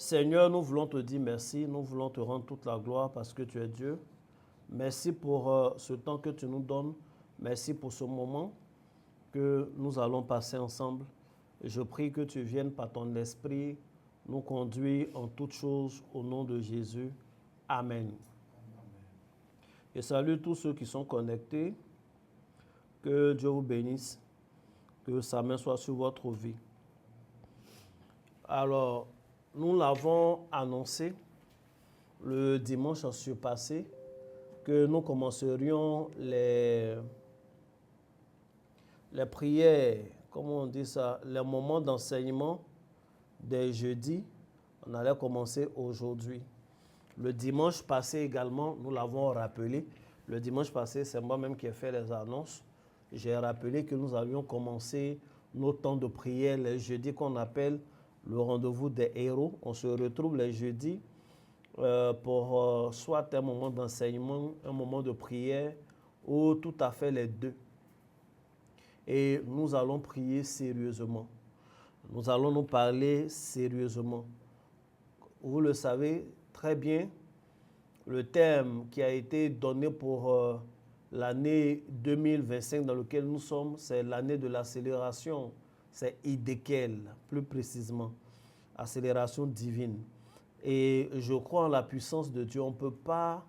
Seigneur, nous voulons te dire merci, nous voulons te rendre toute la gloire parce que tu es Dieu. Merci pour ce temps que tu nous donnes. Merci pour ce moment que nous allons passer ensemble. Je prie que tu viennes par ton esprit nous conduire en toutes choses au nom de Jésus. Amen. Je salue tous ceux qui sont connectés. Que Dieu vous bénisse. Que sa main soit sur votre vie. Alors, nous l'avons annoncé le dimanche surpassé que nous commencerions les prières, comment on dit ça, les moments d'enseignement des jeudis. On allait commencer aujourd'hui. Le dimanche passé également, nous l'avons rappelé. Le dimanche passé, c'est moi-même qui ai fait les annonces. J'ai rappelé que nous allions commencer nos temps de prière les jeudis qu'on appelle le rendez-vous des héros. On se retrouve les jeudis pour soit un moment d'enseignement, un moment de prière, ou tout à fait les deux. Et nous allons prier sérieusement. Nous allons nous parler sérieusement. Vous le savez très bien, le thème qui a été donné pour l'année 2025 dans laquelle nous sommes, c'est l'année de l'accélération. C'est Idékel, plus précisément. Accélération divine. Et je crois en la puissance de Dieu. On ne peut pas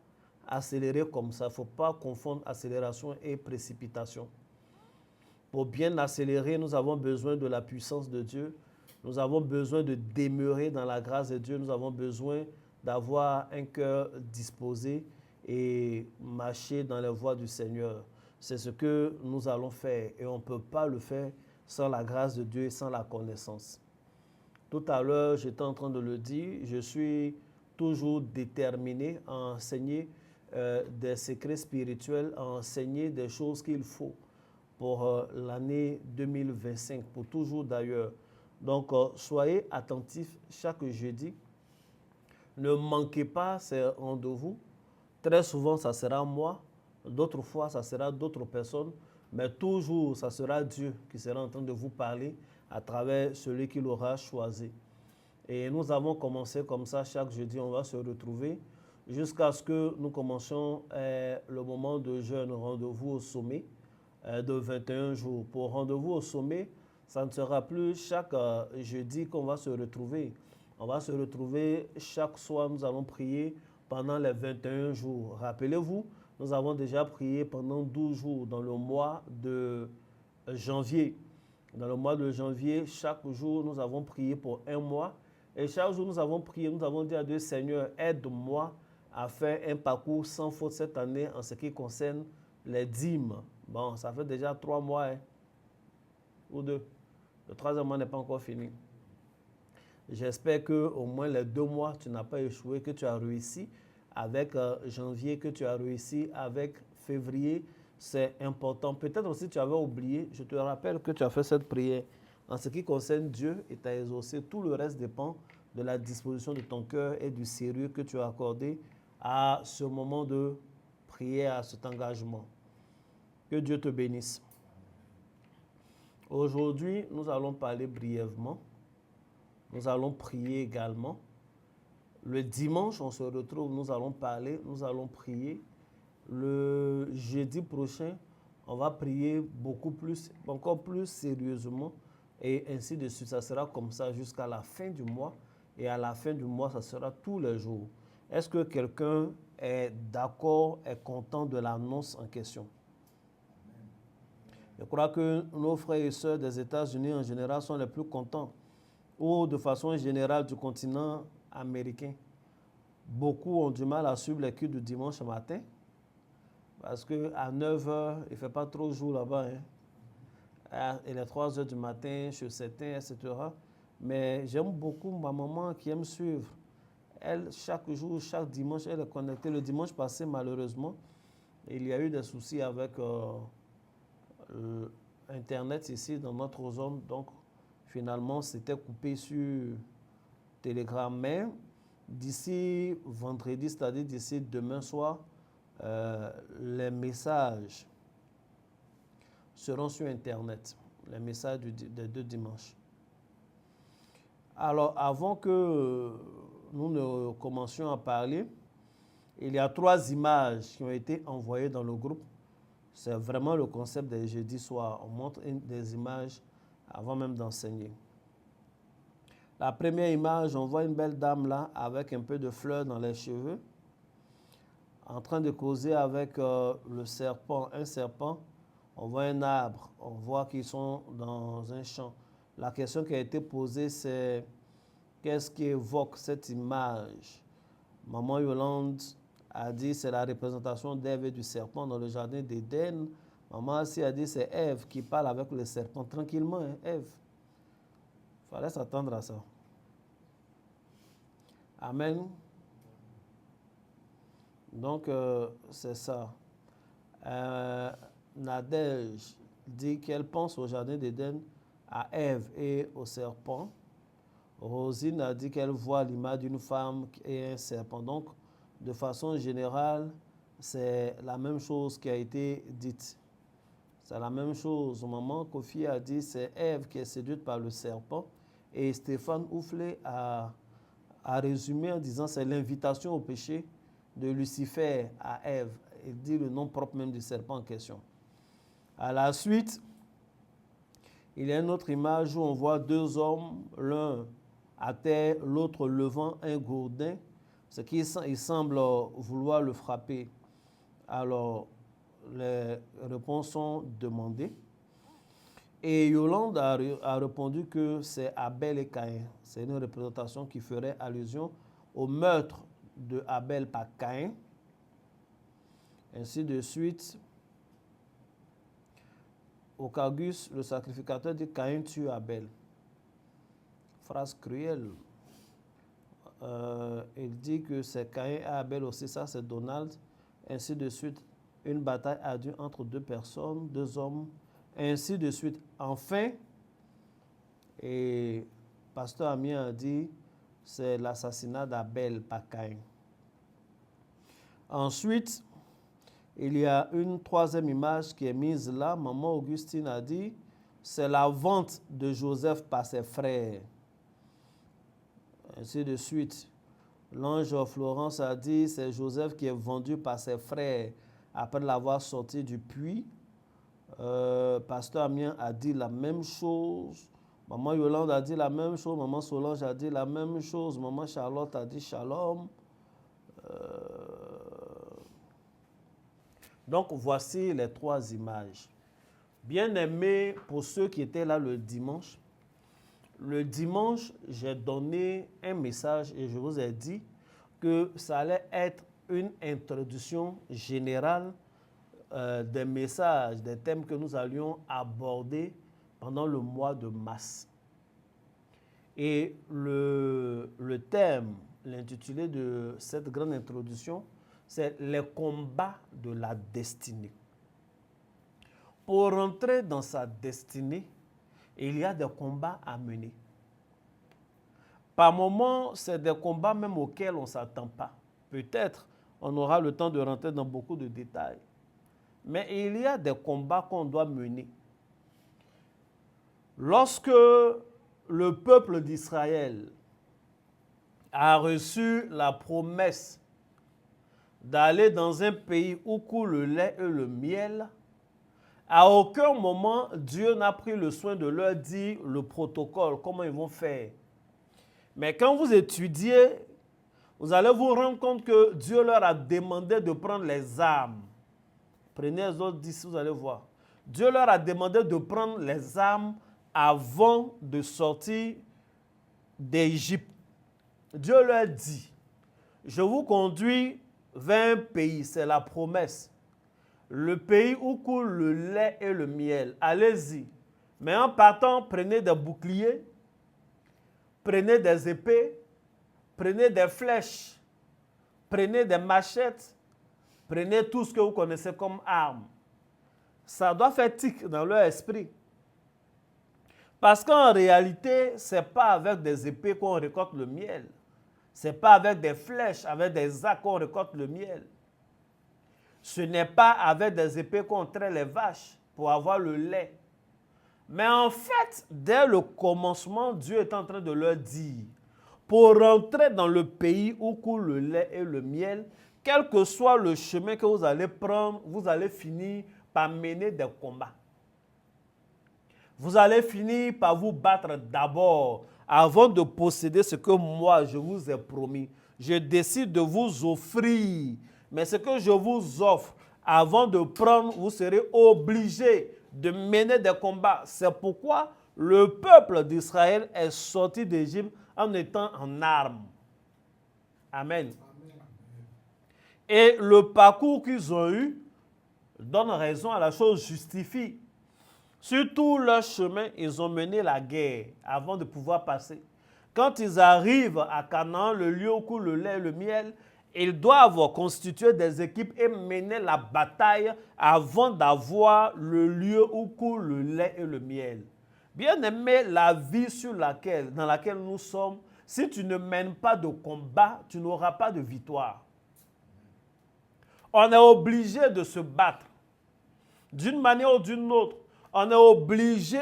accélérer comme ça. Il ne faut pas confondre accélération et précipitation. Pour bien accélérer, nous avons besoin de la puissance de Dieu. Nous avons besoin de demeurer dans la grâce de Dieu. Nous avons besoin d'avoir un cœur disposé et marcher dans les voies du Seigneur. C'est ce que nous allons faire et on ne peut pas le faire sans la grâce de Dieu et sans la connaissance. Tout à l'heure, j'étais en train de le dire, je suis toujours déterminé à enseigner des secrets spirituels, à enseigner des choses qu'il faut pour l'année 2025, pour toujours d'ailleurs. Donc, soyez attentifs chaque jeudi. Ne manquez pas ces rendez-vous. Très souvent, ça sera moi. D'autres fois, ça sera d'autres personnes. Mais toujours, ça sera Dieu qui sera en train de vous parler à travers celui qu'il aura choisi. Et nous avons commencé comme ça. Chaque jeudi, on va se retrouver jusqu'à ce que nous commencions le moment de jeûne, rendez-vous au sommet de 21 jours. Pour rendez-vous au sommet, ça ne sera plus chaque jeudi qu'on va se retrouver. On va se retrouver chaque soir, nous allons prier pendant les 21 jours. Rappelez-vous, nous avons déjà prié pendant 12 jours dans le mois de janvier. Dans le mois de janvier, chaque jour, nous avons prié pour un mois. Et chaque jour, nous avons prié, nous avons dit à Dieu, Seigneur, aide-moi à faire un parcours sans faute cette année en ce qui concerne les dîmes. Bon, ça fait déjà 3 mois, hein, ou 2. Le 3e mois n'est pas encore fini. J'espère qu'au moins les 2 mois, tu n'as pas échoué, que tu as réussi avec janvier, que tu as réussi avec février. C'est important. Peut-être aussi tu avais oublié. Je te rappelle que tu as fait cette prière. En ce qui concerne Dieu et t'a exaucé, tout le reste dépend de la disposition de ton cœur et du sérieux que tu as accordé à ce moment de prière, à cet engagement. Que Dieu te bénisse. Aujourd'hui, nous allons parler brièvement. Nous allons prier également. Le dimanche, on se retrouve, nous allons parler, nous allons prier. Le jeudi prochain, on va prier beaucoup plus, encore plus sérieusement. Et ainsi de suite, ça sera comme ça jusqu'à la fin du mois. Et à la fin du mois, ça sera tous les jours. Est-ce que quelqu'un est d'accord, est content de l'annonce en question? Je crois que nos frères et sœurs des États-Unis en général sont les plus contents, ou de façon générale du continent américain. Beaucoup ont du mal à suivre les cultes du dimanche matin parce qu'à 9 h, il ne fait pas trop jour là-bas. Hein. Il est 3 h du matin, chez certains, etc. Mais j'aime beaucoup ma maman qui aime suivre. Elle, chaque jour, chaque dimanche, elle est connectée. Le dimanche passé, malheureusement, il y a eu des soucis avec Internet ici dans notre zone. Donc, finalement, c'était coupé sur Telegram. Mais d'ici vendredi, c'est-à-dire d'ici demain soir, les messages seront sur Internet. Les messages des 2 dimanches. Alors, avant que nous ne commencions à parler, il y a 3 images qui ont été envoyées dans le groupe. C'est vraiment le concept des jeudis soirs. On montre des images avant même d'enseigner. La première image, on voit une belle dame là avec un peu de fleurs dans les cheveux, en train de causer avec le serpent, un serpent. On voit un arbre, on voit qu'ils sont dans un champ. La question qui a été posée, c'est qu'est-ce qui évoque cette image? Maman Yolande a dit c'est la représentation d'Ève et du serpent dans le jardin d'Éden. Maman aussi a dit c'est Ève qui parle avec le serpent tranquillement, hein, Ève. Il fallait s'attendre à ça. Amen. Donc, c'est ça. Nadège dit qu'elle pense au jardin d'Éden, à Ève et au serpent. Rosine a dit qu'elle voit l'image d'une femme et un serpent. Donc, de façon générale, c'est la même chose qui a été dite. C'est la même chose. Au moment Kofi a dit, c'est Ève qui est séduite par le serpent. Et Stéphane Ouflé a résumé en disant, c'est l'invitation au péché de Lucifer à Ève. Il dit le nom propre même du serpent en question. À la suite, il y a une autre image où on voit 2 hommes, l'un à terre, l'autre levant un gourdin, ce qui semble vouloir le frapper. Alors, les réponses sont demandées. Et Yolande a répondu que c'est Abel et Caïn. C'est une représentation qui ferait allusion au meurtre de Abel par Caïn. Ainsi de suite. Ocagus, le sacrificateur, dit Caïn tue Abel. Phrase cruelle. Il dit que c'est Caïn et Abel aussi, ça c'est Donald. Ainsi de suite. Une bataille a dû entre 2 personnes, 2 hommes. Ainsi de suite. Enfin, et Pasteur Amien a dit c'est l'assassinat d'Abel par Caïn. Ensuite, il y a une 3e image qui est mise là. Maman Augustine a dit c'est la vente de Joseph par ses frères. Ainsi de suite. L'ange Florence a dit c'est Joseph qui est vendu par ses frères après l'avoir sorti du puits. Pasteur Amien a dit la même chose. Maman Yolande a dit la même chose. Maman Solange a dit la même chose. Maman Charlotte a dit shalom. Donc, voici les 3 images. Bien aimés, pour ceux qui étaient là le dimanche, j'ai donné un message et je vous ai dit que ça allait être une introduction générale des messages, des thèmes que nous allions aborder pendant le mois de mars. Et le thème, l'intitulé de cette grande introduction, c'est les combats de la destinée. Pour rentrer dans sa destinée, il y a des combats à mener. Par moments, c'est des combats même auxquels on ne s'attend pas. Peut-être on aura le temps de rentrer dans beaucoup de détails. Mais il y a des combats qu'on doit mener. Lorsque le peuple d'Israël a reçu la promesse d'aller dans un pays où coule le lait et le miel, à aucun moment Dieu n'a pris le soin de leur dire le protocole, comment ils vont faire. Mais quand vous étudiez, vous allez vous rendre compte que Dieu leur a demandé de prendre les armes. Prenez Exode 10, vous allez voir. Dieu leur a demandé de prendre les armes avant de sortir d'Égypte. Dieu leur dit, je vous conduis vers un pays, c'est la promesse. Le pays où coule le lait et le miel. Allez-y. Mais en partant, prenez des boucliers, prenez des épées, prenez des flèches, prenez des machettes, prenez tout ce que vous connaissez comme armes. Ça doit faire tic dans leur esprit. Parce qu'en réalité, ce n'est pas avec des épées qu'on récolte le miel. Ce n'est pas avec des flèches, avec des arcs qu'on récolte le miel. Ce n'est pas avec des épées qu'on traite les vaches pour avoir le lait. Mais en fait, dès le commencement, Dieu est en train de leur dire, pour rentrer dans le pays où coule le lait et le miel, quel que soit le chemin que vous allez prendre, vous allez finir par mener des combats. Vous allez finir par vous battre d'abord avant de posséder ce que moi je vous ai promis. Je décide de vous offrir, mais ce que je vous offre, avant de prendre, vous serez obligé de mener des combats. C'est pourquoi le peuple d'Israël est sorti d'Égypte en étant en armes. Amen. Et le parcours qu'ils ont eu donne raison à la chose, justifie. Sur tout leur chemin, ils ont mené la guerre avant de pouvoir passer. Quand ils arrivent à Canaan, le lieu où coule le lait et le miel, ils doivent constituer des équipes et mener la bataille avant d'avoir le lieu où coule le lait et le miel. Bien aimé, la vie dans laquelle nous sommes, si tu ne mènes pas de combat, tu n'auras pas de victoire. On est obligé de se battre d'une manière ou d'une autre. On est obligé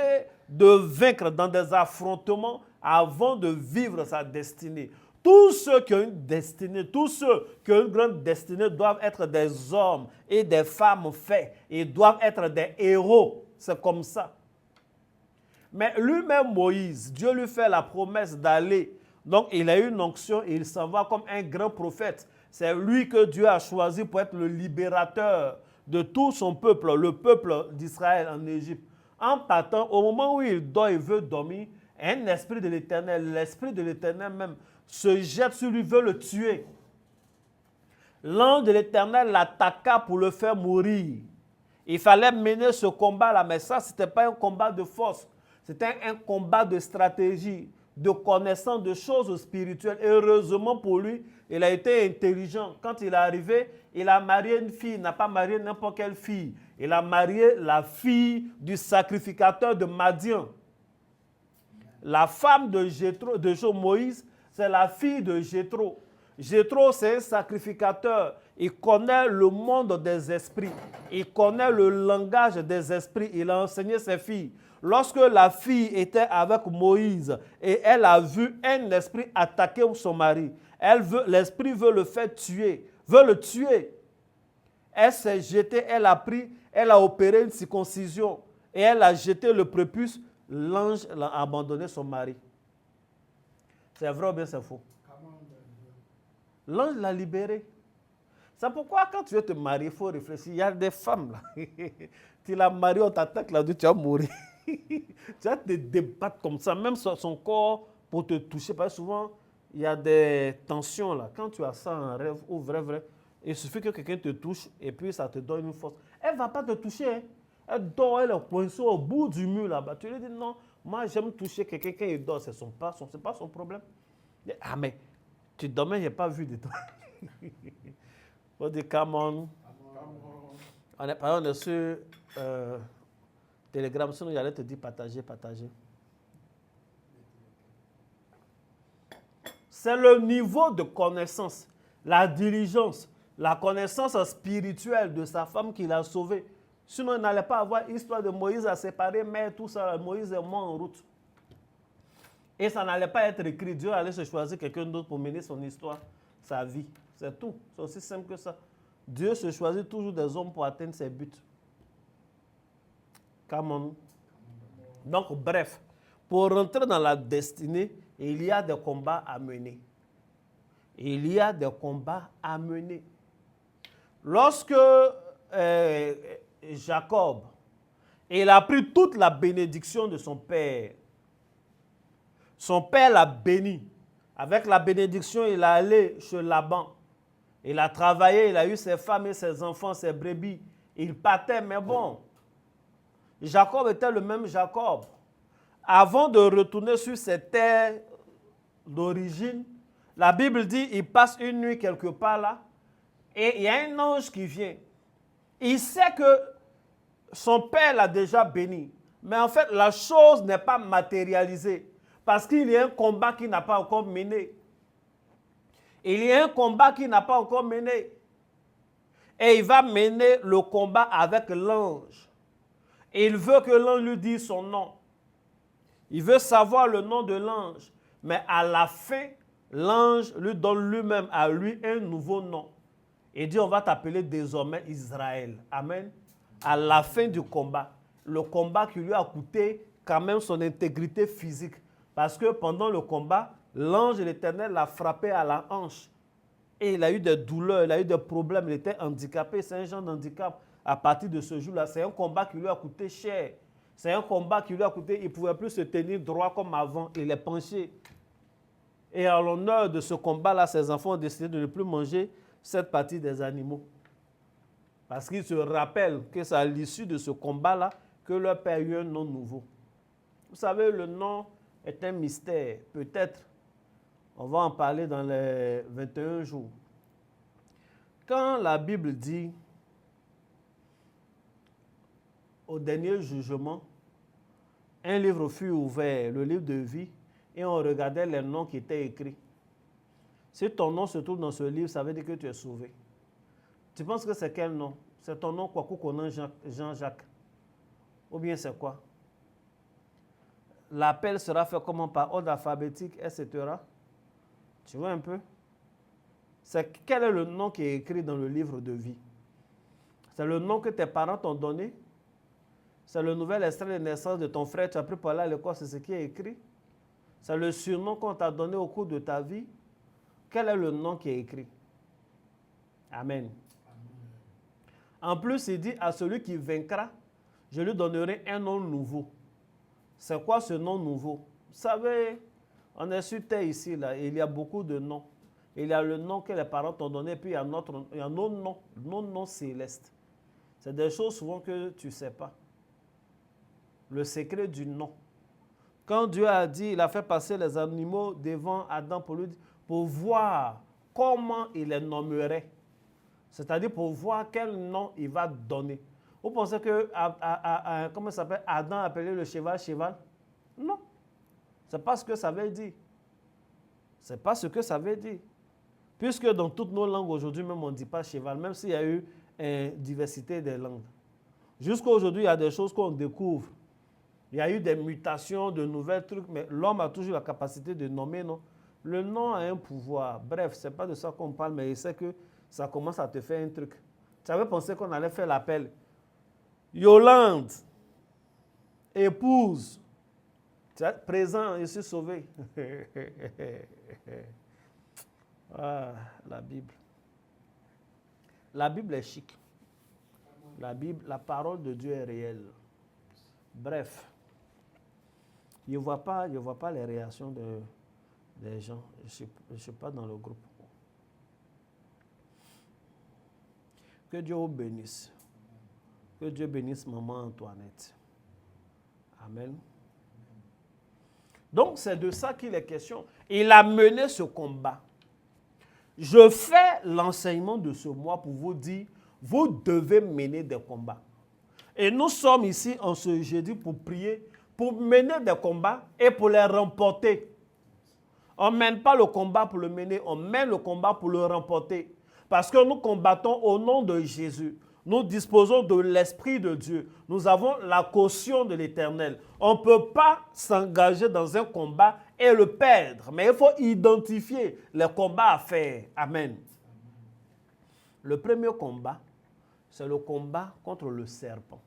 de vaincre dans des affrontements avant de vivre sa destinée. Tous ceux qui ont une destinée, tous ceux qui ont une grande destinée doivent être des hommes et des femmes faits. Ils doivent être des héros. C'est comme ça. Mais lui-même, Moïse, Dieu lui fait la promesse d'aller. Donc, il a eu une onction et il s'en va comme un grand prophète. C'est lui que Dieu a choisi pour être le libérateur de tout son peuple, le peuple d'Israël en Égypte. En partant, au moment où il dort, il veut dormir, un esprit de l'Éternel, l'esprit de l'Éternel même, se jette sur lui, veut le tuer. L'ange de l'Éternel l'attaqua pour le faire mourir. Il fallait mener ce combat-là, mais ça, ce n'était pas un combat de force. C'était un combat de stratégie, de connaissance de choses spirituelles. Et heureusement pour lui, il a été intelligent. Quand il est arrivé, il a marié une fille, il n'a pas marié n'importe quelle fille. Il a marié la fille du sacrificateur de Madian. La femme de Moïse, c'est la fille de Jéthro. Jéthro, c'est un sacrificateur. Il connaît le monde des esprits. Il connaît le langage des esprits. Il a enseigné ses filles. Lorsque la fille était avec Moïse et elle a vu un esprit attaquer son mari, l'esprit veut le faire tuer, veut le tuer. Elle s'est jetée, elle a opéré une circoncision et elle a jeté le prépuce. L'ange a abandonné son mari. C'est vrai ou bien c'est faux? L'ange l'a libéré. C'est pourquoi quand tu veux te marier, il faut réfléchir. Il y a des femmes là. Tu l'as marié, on t'attaque là-dessus, tu vas mourir. Tu vas te débattre comme ça, même sur son corps pour te toucher. Parce que souvent, il y a des tensions là. Quand tu as ça en rêve ou vrai, il suffit que quelqu'un te touche et puis ça te donne une force. Elle ne va pas te toucher. Hein. Elle dort, elle est coincée au bout du mur là-bas. Tu lui dis non, moi j'aime toucher quelqu'un quand il dort, c'est pas son problème. Ah mais tu dormais, je n'ai pas vu de toi. On dit come on. On est sur Telegram, sinon j'allais te dire partager. C'est le niveau de connaissance, la diligence, la connaissance spirituelle de sa femme qui l'a sauvée. Sinon, il n'allait pas avoir l'histoire de Moïse à séparer, mais tout ça, Moïse est mort en route. Et ça n'allait pas être écrit. Dieu allait se choisir quelqu'un d'autre pour mener son histoire, sa vie. C'est tout. C'est aussi simple que ça. Dieu se choisit toujours des hommes pour atteindre ses buts. Come on. Donc, bref, pour rentrer dans la destinée, il y a des combats à mener. Il y a des combats à mener. Lorsque Jacob, il a pris toute la bénédiction de son père. Son père l'a béni. Avec la bénédiction, il est allé chez Laban. Il a travaillé, il a eu ses femmes et ses enfants, ses brebis. Il partait, mais bon, Jacob était le même Jacob. Avant de retourner sur ses terres d'origine, la Bible dit qu'il passe une nuit quelque part là, et il y a un ange qui vient. Il sait que son père l'a déjà béni, mais en fait, la chose n'est pas matérialisée, parce qu'il y a un combat qui n'a pas encore mené. Il y a un combat qui n'a pas encore mené. Et il va mener le combat avec l'ange. Il veut que l'ange lui dise son nom. Il veut savoir le nom de l'ange. Mais à la fin, l'ange lui donne lui-même à lui un nouveau nom. Et dit, on va t'appeler désormais Israël. Amen. À la fin du combat, le combat qui lui a coûté quand même son intégrité physique. Parce que pendant le combat, l'ange de l'Éternel l'a frappé à la hanche. Et il a eu des douleurs, il a eu des problèmes, il était handicapé. C'est un genre d'handicap à partir de ce jour-là. C'est un combat qui lui a coûté cher. C'est un combat qui lui a coûté, il ne pouvait plus se tenir droit comme avant. Il est penché. Et en l'honneur de ce combat-là, ses enfants ont décidé de ne plus manger cette partie des animaux. Parce qu'ils se rappellent que c'est à l'issue de ce combat-là que leur père a eu un nom nouveau. Vous savez, le nom est un mystère. Peut-être, on va en parler dans les 21 jours. Quand la Bible dit, au dernier jugement, un livre fut ouvert, le livre de vie, et on regardait les noms qui étaient écrits. Si ton nom se trouve dans ce livre, ça veut dire que tu es sauvé. Tu penses que c'est quel nom? C'est ton nom quoi, Jean-Jacques? Ou bien c'est quoi? L'appel sera fait comment? Par ordre alphabétique, etc. Tu vois un peu? Quel est le nom qui est écrit dans le livre de vie? C'est le nom que tes parents t'ont donné? C'est le nouvel extrait de naissance de ton frère, tu as pris par là à l'école, c'est ce qui est écrit? C'est le surnom qu'on t'a donné au cours de ta vie? Quel est le nom qui est écrit? Amen. En plus, il dit à celui qui vaincra, je lui donnerai un nom nouveau. C'est quoi ce nom nouveau? Vous savez, on est sur terre ici, là, et il y a beaucoup de noms. Il y a le nom que les parents t'ont donné, puis il y a un autre nom, nom céleste. C'est des choses souvent que tu ne sais pas. Le secret du nom. Quand Dieu a dit, il a fait passer les animaux devant Adam pour voir comment il les nommerait. C'est-à-dire pour voir quel nom il va donner. Vous pensez que, comment ça s'appelle, Adam appelait le cheval? Non. Ce n'est pas ce que ça veut dire. Ce n'est pas ce que ça veut dire. Puisque dans toutes nos langues aujourd'hui, même on ne dit pas cheval, même s'il y a eu une diversité des langues. Jusqu'à aujourd'hui, il y a des choses qu'on découvre. Il y a eu des mutations, de nouvelles trucs, mais l'homme a toujours la capacité de nommer, non? Le nom a un pouvoir. Bref, ce n'est pas de ça qu'on parle, mais il sait que ça commence à te faire un truc. Tu avais pensé qu'on allait faire l'appel. Yolande, épouse, présent, je suis sauvé. Ah, la Bible. La Bible est chic. La Bible, la parole de Dieu est réelle. Bref, je ne vois pas les réactions des gens. Je ne suis pas dans le groupe. Que Dieu vous bénisse. Que Dieu bénisse maman Antoinette. Amen. Donc, c'est de ça qu'il est question. Il a mené ce combat. Je fais l'enseignement de ce mois pour vous dire, vous devez mener des combats. Et nous sommes ici en ce jeudi pour prier, pour mener des combats et pour les remporter. On ne mène pas le combat pour le mener, on mène le combat pour le remporter. Parce que nous combattons au nom de Jésus. Nous disposons de l'Esprit de Dieu. Nous avons la caution de l'Éternel. On ne peut pas s'engager dans un combat et le perdre. Mais il faut identifier les combats à faire. Amen. Le premier combat, c'est le combat contre le serpent.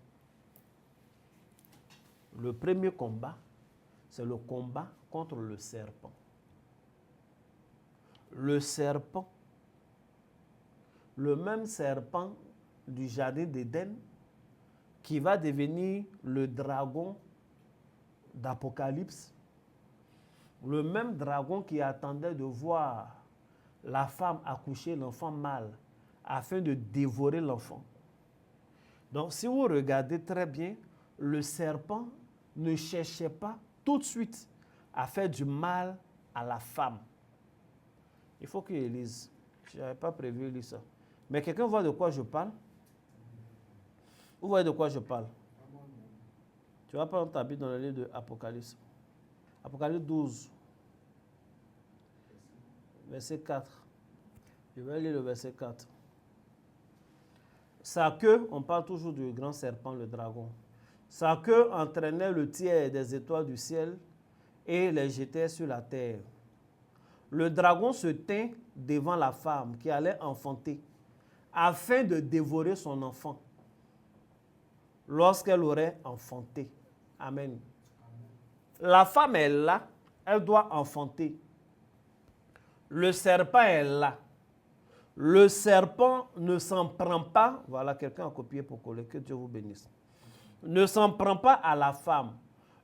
Le premier combat, c'est le combat contre le serpent. Le serpent, le même serpent du jardin d'Éden qui va devenir le dragon d'Apocalypse, le même dragon qui attendait de voir la femme accoucher l'enfant mâle afin de dévorer l'enfant. Donc, si vous regardez très bien, le serpent ne cherchait pas tout de suite à faire du mal à la femme. Il faut qu'il lise. Je n'avais pas prévu lire ça. Mais quelqu'un voit de quoi je parle? Vous voyez de quoi je parle? Tu vas prendre ta Bible dans le livre de Apocalypse. Apocalypse 12, verset 4. Je vais lire le verset 4. Sa queue, on parle toujours du grand serpent, le dragon. Sa queue entraînait le tiers des étoiles du ciel et les jetait sur la terre. le dragon se tint devant la femme qui allait enfanter afin de dévorer son enfant lorsqu'elle aurait enfanté. Amen. La femme est là, elle doit enfanter. Le serpent est là. Le serpent ne s'en prend pas. Voilà, quelqu'un a copié pour coller. Que Dieu vous bénisse. Ne s'en prend pas à la femme.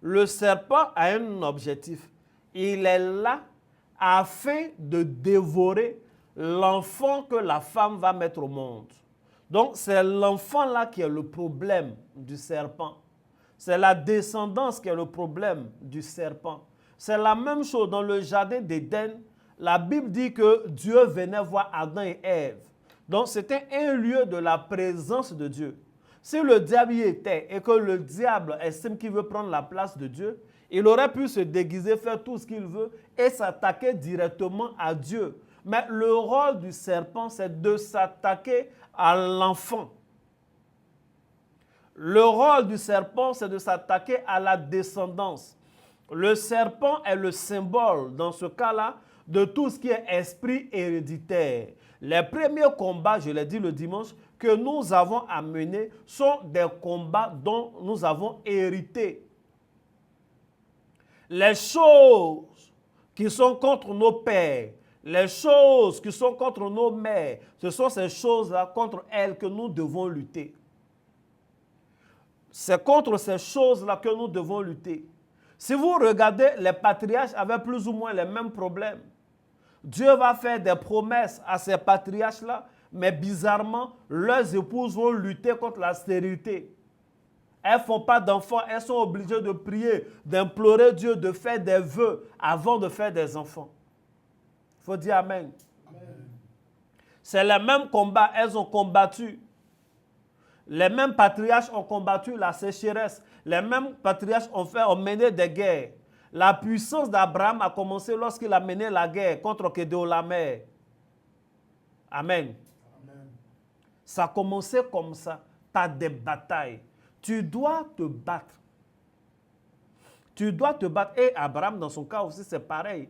Le serpent a un objectif. Il est là afin de dévorer l'enfant que la femme va mettre au monde. Donc, c'est l'enfant là qui est le problème du serpent. C'est la descendance qui est le problème du serpent. C'est la même chose dans le jardin d'Éden. La Bible dit que Dieu venait voir Adam et Ève. Donc, c'était un lieu de la présence de Dieu. Si le diable y était et que le diable estime qu'il veut prendre la place de Dieu, il aurait pu se déguiser, faire tout ce qu'il veut et s'attaquer directement à Dieu. Mais le rôle du serpent, c'est de s'attaquer à l'enfant. Le rôle du serpent, c'est de s'attaquer à la descendance. Le serpent est le symbole, dans ce cas-là, de tout ce qui est esprit héréditaire. Les premiers combats, je l'ai dit le dimanche, que nous avons à mener sont des combats dont nous avons hérité. Les choses qui sont contre nos pères, les choses qui sont contre nos mères, ce sont ces choses-là contre elles que nous devons lutter. C'est contre ces choses-là que nous devons lutter. Si vous regardez, les patriarches avaient plus ou moins les mêmes problèmes. Dieu va faire des promesses à ces patriarches-là, mais bizarrement, leurs épouses vont lutter contre la stérilité. Elles ne font pas d'enfants, elles sont obligées de prier, d'implorer Dieu, de faire des vœux avant de faire des enfants. Il faut dire Amen. C'est le même combat, elles ont combattu. Les mêmes patriarches ont combattu la sécheresse. Les mêmes patriarches ont mené des guerres. La puissance d'Abraham a commencé lorsqu'il a mené la guerre contre Kedorlaomer. Amen. Amen. Ça a commencé comme ça. Tu as des batailles. Tu dois te battre. Tu dois te battre. Et Abraham, dans son cas aussi, c'est pareil.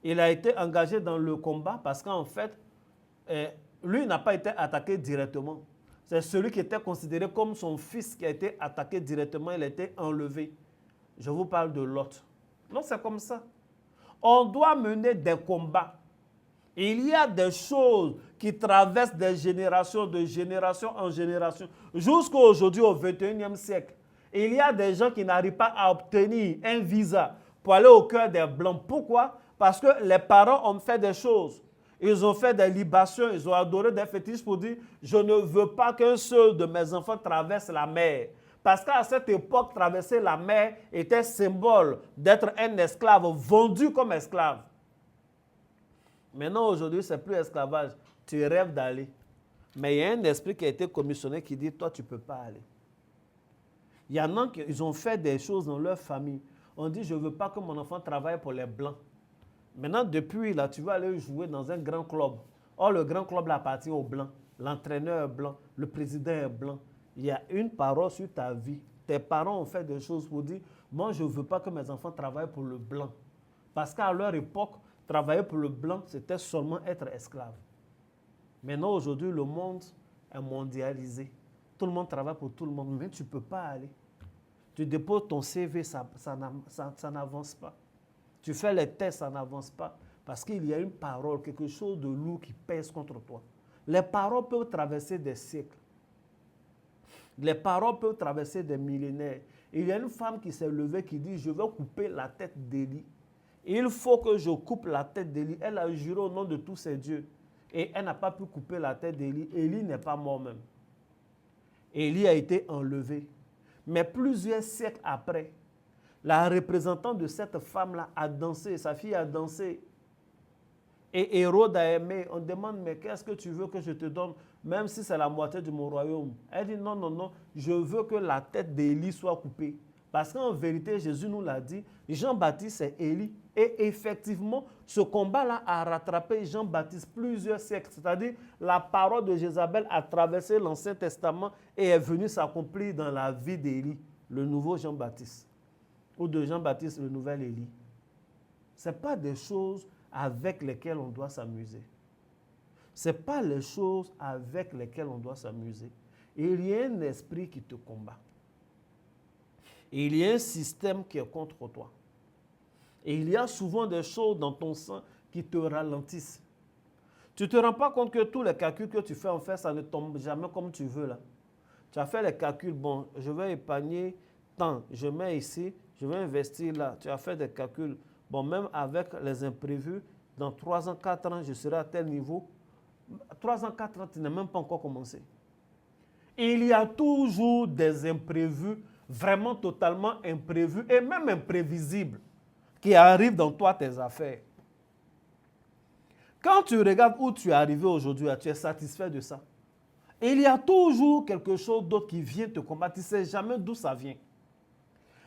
Il a été engagé dans le combat parce qu'en fait, lui n'a pas été attaqué directement. C'est celui qui était considéré comme son fils qui a été attaqué directement. Il a été enlevé. Je vous parle de Lot. Non, c'est comme ça. On doit mener des combats. Il y a des choses qui traversent des générations, de génération en génération, jusqu'à aujourd'hui, au 21e siècle. Il y a des gens qui n'arrivent pas à obtenir un visa pour aller au cœur des Blancs. Pourquoi? Parce que les parents ont fait des choses. Ils ont fait des libations, ils ont adoré des fétiches pour dire « Je ne veux pas qu'un seul de mes enfants traverse la mer ». Parce qu'à cette époque, traverser la mer était symbole d'être un esclave, vendu comme esclave. Maintenant, aujourd'hui, ce n'est plus esclavage. Tu rêves d'aller. Mais il y a un esprit qui a été commissionné qui dit, toi, tu ne peux pas aller. Il y en a qui ont fait des choses dans leur famille. On dit, je ne veux pas que mon enfant travaille pour les Blancs. Maintenant, depuis là, tu vas aller jouer dans un grand club. Or, le grand club appartient aux Blancs. L'entraîneur est blanc, le président est blanc. Il y a une parole sur ta vie. Tes parents ont fait des choses pour dire, moi, je ne veux pas que mes enfants travaillent pour le blanc. Parce qu'à leur époque, travailler pour le blanc, c'était seulement être esclave. Maintenant, aujourd'hui, le monde est mondialisé. Tout le monde travaille pour tout le monde, mais tu ne peux pas aller. Tu déposes ton CV, ça n'avance pas. Tu fais les tests, ça n'avance pas. Parce qu'il y a une parole, quelque chose de lourd qui pèse contre toi. Les paroles peuvent traverser des siècles. Les paroles peuvent traverser des millénaires. Il y a une femme qui s'est levée qui dit, je vais couper la tête d'Élie. Il faut que je coupe la tête d'Élie. Elle a juré au nom de tous ses dieux. Et elle n'a pas pu couper la tête d'Élie. Élie n'est pas mort même. Élie a été enlevé. Mais plusieurs siècles après, la représentante de cette femme-là a dansé. Sa fille a dansé. Et Hérode a aimé. On demande, mais qu'est-ce que tu veux que je te donne, même si c'est la moitié de mon royaume? Elle dit, non, non, non, je veux que la tête d'Élie soit coupée. Parce qu'en vérité, Jésus nous l'a dit, Jean-Baptiste c'est Élie. Et effectivement, ce combat-là a rattrapé Jean-Baptiste plusieurs siècles. C'est-à-dire, la parole de Jézabel a traversé l'Ancien Testament et est venue s'accomplir dans la vie d'Élie, le nouveau Jean-Baptiste. Ou de Jean-Baptiste, le nouvel Élie. Ce n'est pas des choses avec lesquelles on doit s'amuser. Ce n'est pas les choses avec lesquelles on doit s'amuser. Il y a un esprit qui te combat. Il y a un système qui est contre toi. Et il y a souvent des choses dans ton sang qui te ralentissent. Tu ne te rends pas compte que tous les calculs que tu fais, en fait, ça ne tombe jamais comme tu veux là. Tu as fait les calculs, bon, je vais épargner tant, je mets ici, je vais investir là. Tu as fait des calculs. Bon, même avec les imprévus, dans 3 ans, 4 ans, je serai à tel niveau. 3 ans, 4 ans, tu n'as même pas encore commencé. Il y a toujours des imprévus, vraiment totalement imprévus et même imprévisibles, qui arrivent dans toi, tes affaires. Quand tu regardes où tu es arrivé aujourd'hui, tu es satisfait de ça. Et il y a toujours quelque chose d'autre qui vient te combattre. Tu ne sais jamais d'où ça vient.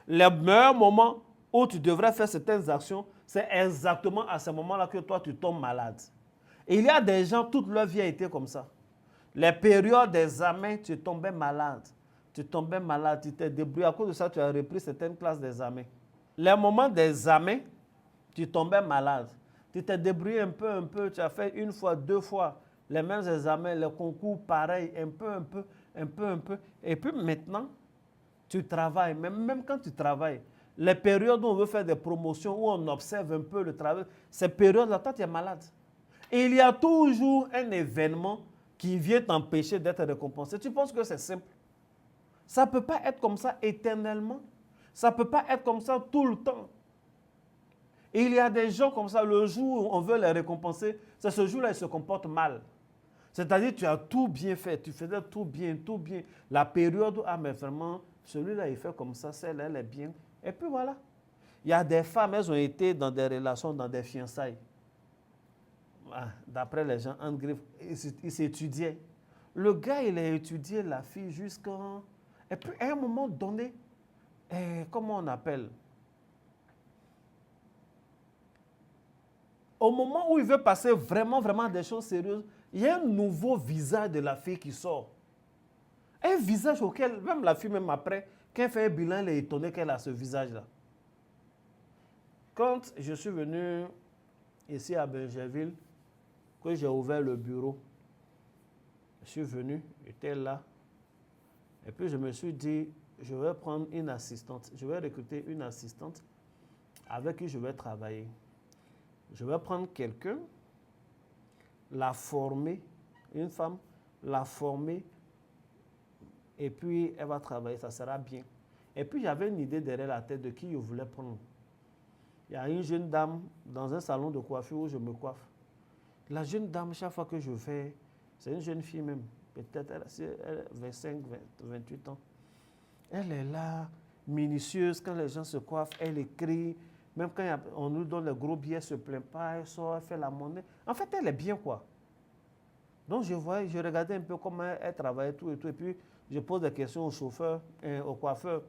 Les meilleurs moments où tu devrais faire certaines actions, c'est exactement à ce moment-là que toi, tu tombes malade. Et il y a des gens, toute leur vie a été comme ça. Les périodes des examens, tu tombais malade. Tu tombais malade, tu t'es débrouillé. À cause de ça, tu as repris certaines classes d'examen. Les moments d'examen, tu tombais malade. Tu t'es débrouillé un peu, tu as fait 1 fois, 2 fois les mêmes examens, les concours, pareil, un peu. Et puis maintenant, tu travailles. Même quand tu travailles, les périodes où on veut faire des promotions, où on observe un peu le travail, ces périodes-là, toi, tu es malade. Et il y a toujours un événement qui vient t'empêcher d'être récompensé. Tu penses que c'est simple? Ça ne peut pas être comme ça éternellement. Ça ne peut pas être comme ça tout le temps. Et il y a des gens comme ça, le jour où on veut les récompenser, c'est ce jour-là, ils se comportent mal. C'est-à-dire, tu as tout bien fait, tu faisais tout bien. La période où, ah, mais vraiment, celui-là, il fait comme ça, celle-là, elle est bien. Et puis voilà. Il y a des femmes, elles ont été dans des relations, dans des fiançailles. D'après les gens, en griffe, ils s'étudiaient. Le gars, il a étudié la fille jusqu'à... Et puis, à un moment donné, comment on appelle? Au moment où il veut passer vraiment des choses sérieuses, il y a un nouveau visage de la fille qui sort. Un visage auquel, même la fille, même après, quand elle fait un bilan, elle est étonnée qu'elle a ce visage-là. Quand je suis venu ici à Bergerville, que j'ai ouvert le bureau, je suis venu, j'étais là, et puis je me suis dit, je vais prendre une assistante, je vais recruter une assistante avec qui je vais travailler. Je vais prendre quelqu'un, la former, une femme, la former, et puis elle va travailler, ça sera bien. Et puis j'avais une idée derrière la tête de qui je voulais prendre. Il y a une jeune dame dans un salon de coiffure où je me coiffe. La jeune dame, chaque fois que je vais, c'est une jeune fille même, peut-être elle a 25, 28 ans. Elle est là, minutieuse, quand les gens se coiffent, elle écrit. Même quand on nous donne le gros billets, elle ne se plaint pas, elle sort, elle fait la monnaie. En fait, elle est bien, quoi. Donc, je regardais un peu comment elle travaillait, tout. Et puis, je pose des questions au chauffeur, au coiffeur,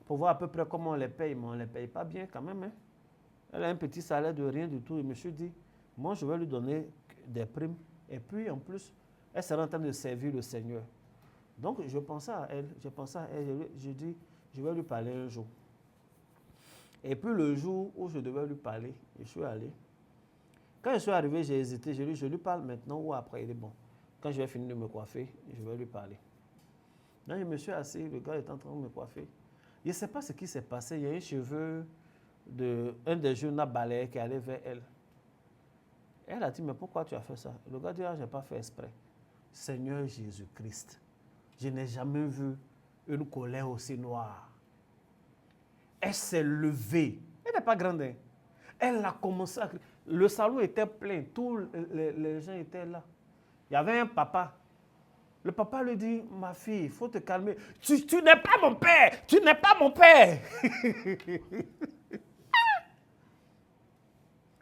pour voir à peu près comment on les paye. Mais on ne les paye pas bien quand même. Hein. Elle a un petit salaire de rien du tout. Et je me suis dit, moi, je vais lui donner des primes. Et puis, en plus, elle sera en train de servir le Seigneur. Donc, je pensais à elle. Je dis, je vais lui parler un jour. Et puis le jour où je devais lui parler, je suis allé. Quand je suis arrivé, j'ai hésité. Je lui parle maintenant ou après. Il est bon. Quand je vais finir de me coiffer, je vais lui parler. Là, je me suis assis, le gars est en train de me coiffer. Je ne sais pas ce qui s'est passé. Il y a un cheveu un des jeunes a balayé qui allait vers elle. Elle a dit, mais pourquoi tu as fait ça? Le gars dit, ah, je n'ai pas fait exprès. Seigneur Jésus-Christ, je n'ai jamais vu une colère aussi noire. Elle s'est levée. Elle n'est pas grande. Hein. Elle a commencé à crier. Le salon était plein. Tous les gens étaient là. Il y avait un papa. Le papa lui dit, ma fille, il faut te calmer. Tu n'es pas mon père. Tu n'es pas mon père.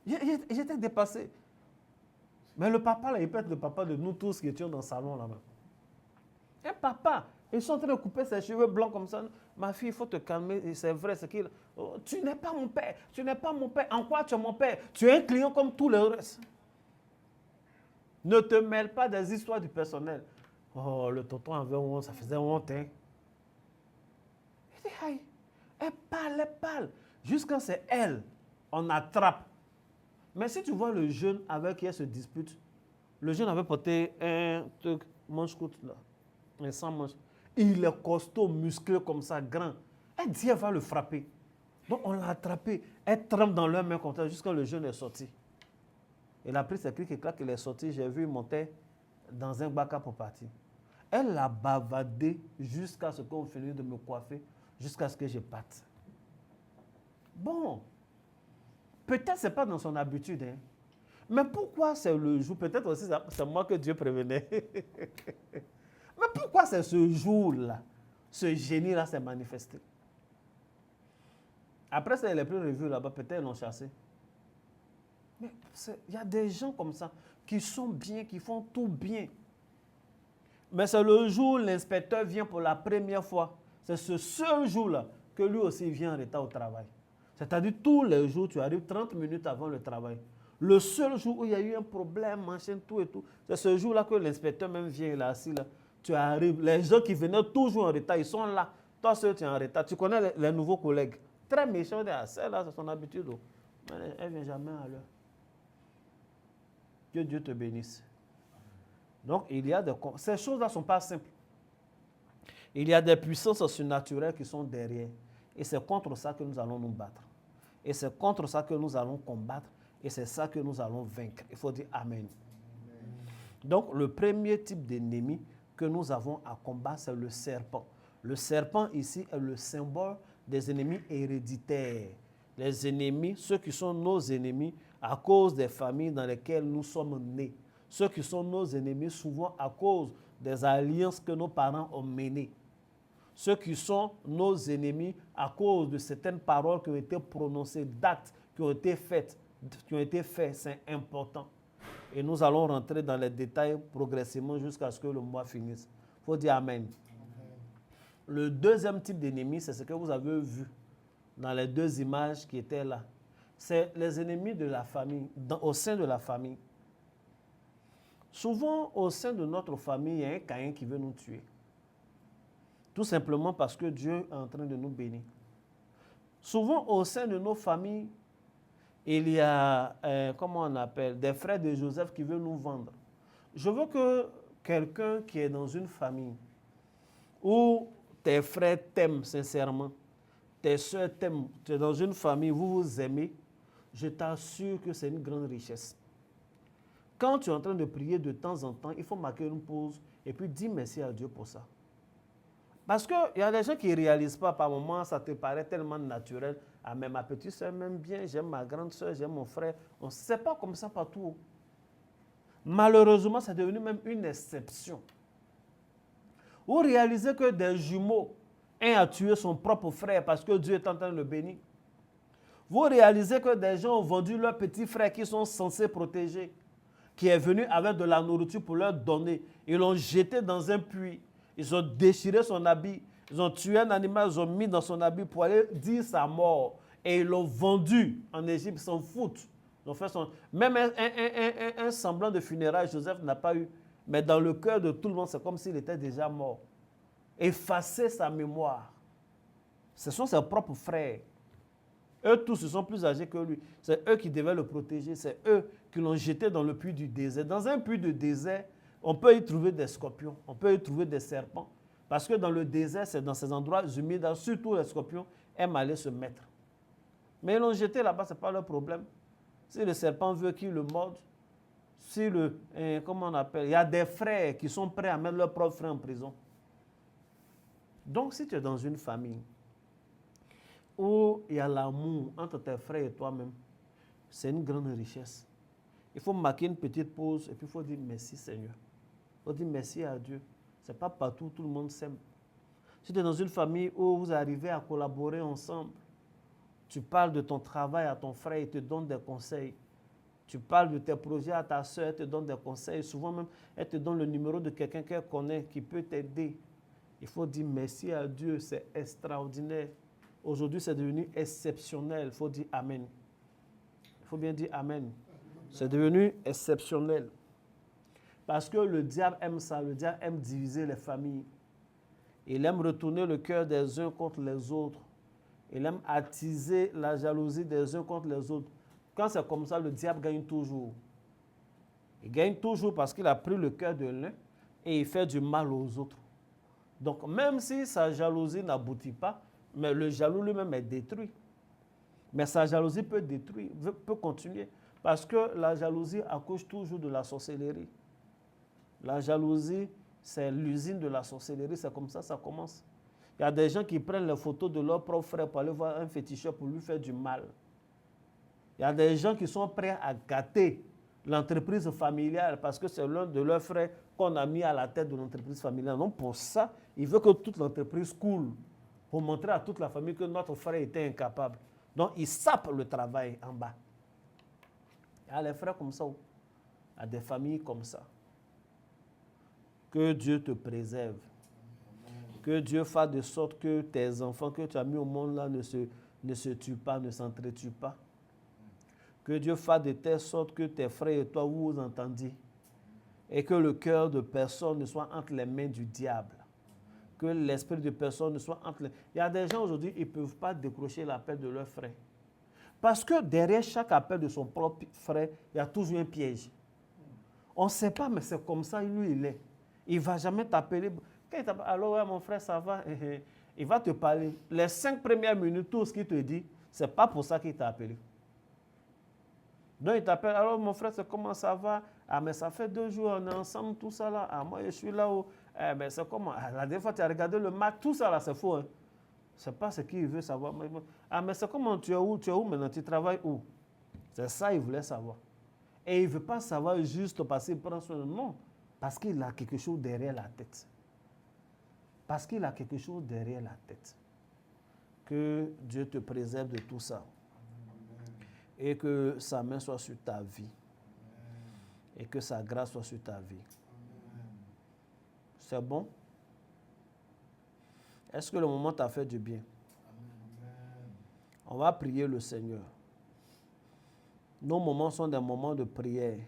J'étais dépassé. Mais le papa, là, il peut être le papa de nous tous qui étions dans le salon là-bas. Un papa. Ils sont en train de couper ses cheveux blancs comme ça. Ma fille, il faut te calmer. C'est vrai, c'est qu'il... Oh, tu n'es pas mon père. Tu n'es pas mon père. En quoi tu es mon père? Tu es un client comme tous les autres. Ne te mêle pas des histoires du personnel. Oh, le tonton avait honte, ça faisait honte. Hein? Il dit, elle parle. Jusqu'à c'est elle, on attrape. Mais si tu vois le jeune avec qui elle se dispute, le jeune avait porté un truc, manche-coute là, un sans manche. Il est costaud, musclé comme ça, grand. Elle dit elle va le frapper. Donc on l'a attrapé. Elle trempe dans leurs mains comme ça jusqu'à le jeune est sorti. Il a pris ses clics et claques, il est sorti. J'ai vu, il montait dans un baka pour partir. Elle a bavardé jusqu'à ce qu'on finisse de me coiffer, jusqu'à ce que je parte. Bon, peut-être ce n'est pas dans son habitude. Hein. Mais pourquoi c'est le jour? Peut-être aussi c'est moi que Dieu prévenait. Mais pourquoi c'est ce jour-là, ce génie-là s'est manifesté? Après, ça, elle n'est plus revue là-bas, peut-être ils l'ont chassé. Mais il y a des gens comme ça qui sont bien, qui font tout bien. Mais c'est le jour où l'inspecteur vient pour la première fois. C'est ce seul jour-là que lui aussi vient en retard au travail. C'est-à-dire tous les jours, tu arrives 30 minutes avant le travail. Le seul jour où il y a eu un problème, machin, tout et tout, c'est ce jour-là que l'inspecteur même vient, il est assis là. Tu arrives, les gens qui venaient toujours en retard, ils sont là. Toi seul, tu es en retard. Tu connais les nouveaux collègues. Très méchants, celle-là, c'est son habitude. Mais elle ne vient jamais à l'heure. Que Dieu te bénisse. Donc, ces choses-là ne sont pas simples. Il y a des puissances surnaturelles qui sont derrière. Et c'est contre ça que nous allons nous battre. Et c'est contre ça que nous allons combattre. Et c'est ça que nous allons vaincre. Il faut dire Amen. Donc, le premier type d'ennemi que nous avons à combattre, c'est le serpent. Le serpent, ici, est le symbole des ennemis héréditaires. Les ennemis, ceux qui sont nos ennemis à cause des familles dans lesquelles nous sommes nés. Ceux qui sont nos ennemis souvent à cause des alliances que nos parents ont menées. Ceux qui sont nos ennemis à cause de certaines paroles qui ont été prononcées, d'actes qui ont été faits, c'est important. Et nous allons rentrer dans les détails progressivement jusqu'à ce que le mois finisse. Il faut dire Amen. Le deuxième type d'ennemi, c'est ce que vous avez vu dans les deux images qui étaient là. C'est les ennemis de la famille, au sein de la famille. Souvent, au sein de notre famille, il y a un Caïn qui veut nous tuer. Tout simplement parce que Dieu est en train de nous bénir. Souvent, au sein de nos familles, il y a, comment on appelle, des frères de Joseph qui veulent nous vendre. Je veux que quelqu'un qui est dans une famille où tes frères t'aiment sincèrement, tes soeurs t'aiment, tu es dans une famille, vous vous aimez, je t'assure que c'est une grande richesse. Quand tu es en train de prier de temps en temps, il faut marquer une pause et puis dire merci à Dieu pour ça. Parce qu'il y a des gens qui ne réalisent pas, par moments, ça te paraît tellement naturel. Ah, mais ma petite soeur m'aime bien, j'aime ma grande soeur, j'aime mon frère. On ne sait pas comme ça partout. Malheureusement, c'est devenu même une exception. Vous réalisez que des jumeaux, un a tué son propre frère parce que Dieu est en train de le bénir. Vous réalisez que des gens ont vendu leurs petits frères qui sont censés protéger, qui est venu avec de la nourriture pour leur donner. Ils l'ont jeté dans un puits. Ils ont déchiré son habit. Ils ont tué un animal, ils ont mis dans son habit pour aller dire sa mort. Et ils l'ont vendu en Égypte, ils s'en foutent. Ils ont fait Même un semblant de funérailles, Joseph n'a pas eu. Mais dans le cœur de tout le monde, c'est comme s'il était déjà mort. Effacer sa mémoire. Ce sont ses propres frères. Eux tous, ils sont plus âgés que lui. C'est eux qui devaient le protéger. C'est eux qui l'ont jeté dans le puits du désert. Dans un puits de désert, on peut y trouver des scorpions, on peut y trouver des serpents. Parce que dans le désert, c'est dans ces endroits humides, surtout les scorpions aiment aller se mettre. Mais ils l'ont jeté là-bas, ce n'est pas leur problème. Si le serpent veut qu'il le morde, si comment on appelle, il y a des frères qui sont prêts à mettre leurs propres frères en prison. Donc si tu es dans une famille où il y a l'amour entre tes frères et toi-même, c'est une grande richesse. Il faut marquer une petite pause et puis il faut dire merci Seigneur. Il faut dire merci à Dieu. Ce n'est pas partout, tout le monde s'aime. Si tu es dans une famille où vous arrivez à collaborer ensemble, tu parles de ton travail à ton frère, il te donne des conseils. Tu parles de tes projets à ta soeur, elle te donne des conseils. Souvent même, elle te donne le numéro de quelqu'un qu'elle connaît, qui peut t'aider. Il faut dire merci à Dieu, c'est extraordinaire. Aujourd'hui, c'est devenu exceptionnel. Il faut dire Amen. Il faut bien dire Amen. C'est devenu exceptionnel. Parce que le diable aime ça. Le diable aime diviser les familles. Il aime retourner le cœur des uns contre les autres. Il aime attiser la jalousie des uns contre les autres. Quand c'est comme ça, le diable gagne toujours. Il gagne toujours parce qu'il a pris le cœur de l'un et il fait du mal aux autres. Donc, même si sa jalousie n'aboutit pas, mais le jaloux lui-même est détruit. Mais sa jalousie peut détruire, peut continuer. Parce que la jalousie accouche toujours de la sorcellerie. La jalousie, c'est l'usine de la sorcellerie. C'est comme ça ça commence. Il y a des gens qui prennent les photos de leur propre frère pour aller voir un féticheur pour lui faire du mal. Il y a des gens qui sont prêts à gâter l'entreprise familiale parce que c'est l'un de leurs frères qu'on a mis à la tête de l'entreprise familiale. Donc pour ça, il veut que toute l'entreprise coule pour montrer à toute la famille que notre frère était incapable. Donc il sape le travail en bas. Il y a des frères comme ça, il y a des familles comme ça. Que Dieu te préserve. Que Dieu fasse de sorte que tes enfants que tu as mis au monde là ne se tuent pas, ne s'entretuent pas. Que Dieu fasse de telle sorte que tes frères et toi vous vous entendiez. Et que le cœur de personne ne soit entre les mains du diable. Que l'esprit de personne ne soit entre les... Il y a des gens aujourd'hui, ils ne peuvent pas décrocher l'appel de leur frère. Parce que derrière chaque appel de son propre frère, il y a toujours un piège. On ne sait pas, mais c'est comme ça, lui, il est. Il ne va jamais t'appeler. Quand il t'appelle, alors, ouais, mon frère, ça va? Il va te parler. Les 5 premières minutes, tout ce qu'il te dit, ce n'est pas pour ça qu'il t'a appelé. Donc, il t'appelle, alors, mon frère, comment ça va? Ah, mais ça fait 2 jours, on est ensemble, tout ça là. Ah, moi, je suis là où? Mais c'est comment? Ah, la dernière fois, tu as regardé le match, tout ça là, c'est faux. Hein? Ce n'est pas ce qu'il veut savoir. Ah, mais c'est comment? Tu es où? Tu es où maintenant? Tu travailles où? C'est ça qu'il voulait savoir. Et il ne veut pas savoir juste parce qu'il prend soin. Non, parce qu'il a quelque chose derrière la tête. Parce qu'il a quelque chose derrière la tête. Que Dieu te préserve de tout ça. Et que sa main soit sur ta vie. Et que sa grâce soit sur ta vie. C'est bon? Est-ce que le moment t'a fait du bien? On va prier le Seigneur. Nos moments sont des moments de prière.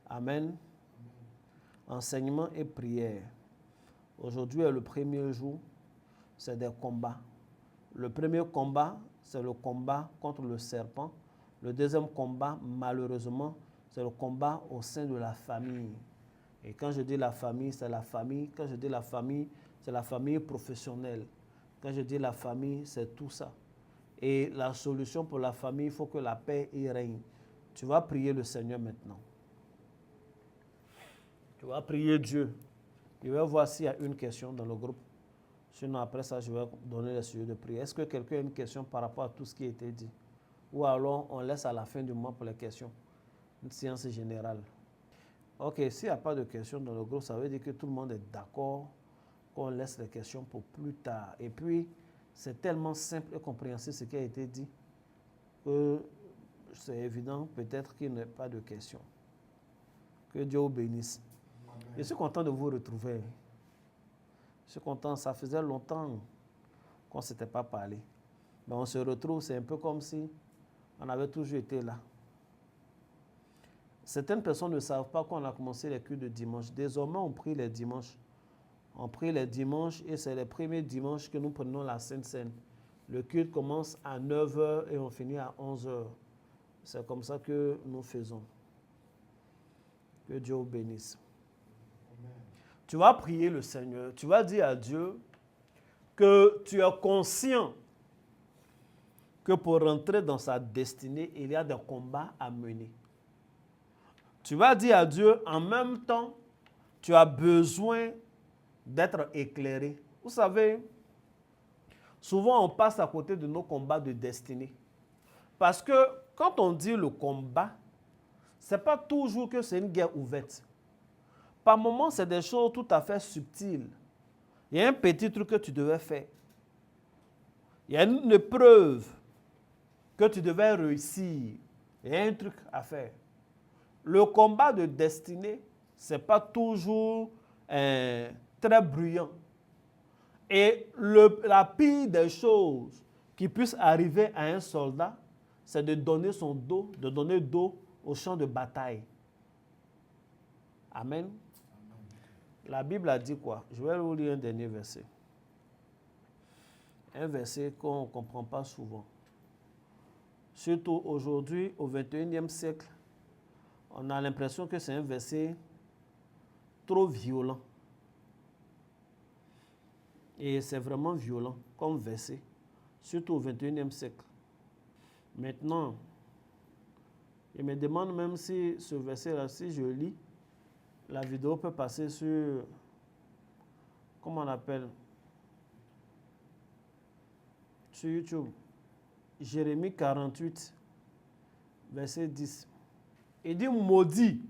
Amen. Enseignement et prière. Aujourd'hui est le premier jour, c'est des combats. Le premier combat, c'est le combat contre le serpent. Le deuxième combat, malheureusement, c'est le combat au sein de la famille. Et quand je dis la famille, c'est la famille. Quand je dis la famille, c'est la famille professionnelle. Quand je dis la famille, c'est tout ça. Et la solution pour la famille, il faut que la paix y règne. Tu vas prier le Seigneur maintenant. Tu vas prier Dieu. Je vais voir s'il y a une question dans le groupe. Sinon, après ça, je vais donner les sujets de prière. Est-ce que quelqu'un a une question par rapport à tout ce qui a été dit? Ou alors, on laisse à la fin du mois pour les questions. Une séance générale. Ok, s'il n'y a pas de questions dans le groupe, ça veut dire que tout le monde est d'accord qu'on laisse les questions pour plus tard. Et puis, c'est tellement simple et compréhensible ce qui a été dit que c'est évident peut-être qu'il n'y a pas de questions. Que Dieu vous bénisse. Je suis content de vous retrouver. Je suis content, ça faisait longtemps qu'on ne s'était pas parlé. Mais on se retrouve, c'est un peu comme si on avait toujours été là. Certaines personnes ne savent pas qu'on a commencé les cultes de dimanche. Désormais, on prie les dimanches. On prie les dimanches et c'est les premiers dimanches que nous prenons la Sainte Seine. Le culte commence à 9h et on finit à 11h. C'est comme ça que nous faisons. Que Dieu vous bénisse. Tu vas prier le Seigneur. Tu vas dire à Dieu que tu es conscient que pour rentrer dans sa destinée, il y a des combats à mener. Tu vas dire à Dieu, en même temps, tu as besoin d'être éclairé. Vous savez, souvent on passe à côté de nos combats de destinée. Parce que quand on dit le combat, ce n'est pas toujours que c'est une guerre ouverte. Par moments, c'est des choses tout à fait subtiles. Il y a un petit truc que tu devais faire. Il y a une épreuve que tu devais réussir. Il y a un truc à faire. Le combat de destinée, ce n'est pas toujours très bruyant. Et la pire des choses qui puisse arriver à un soldat, c'est de donner son dos, de donner dos au champ de bataille. Amen. La Bible a dit quoi? Je vais vous lire un dernier verset. Un verset qu'on ne comprend pas souvent. surtout aujourd'hui, au XXIe siècle, on a l'impression que c'est un verset trop violent. Et c'est vraiment violent comme verset, surtout au XXIe siècle. Maintenant, je me demande même si ce verset-là, si je lis, la vidéo peut passer sur, comment on appelle, sur YouTube. Jérémie 48, verset 10. Il dit maudit.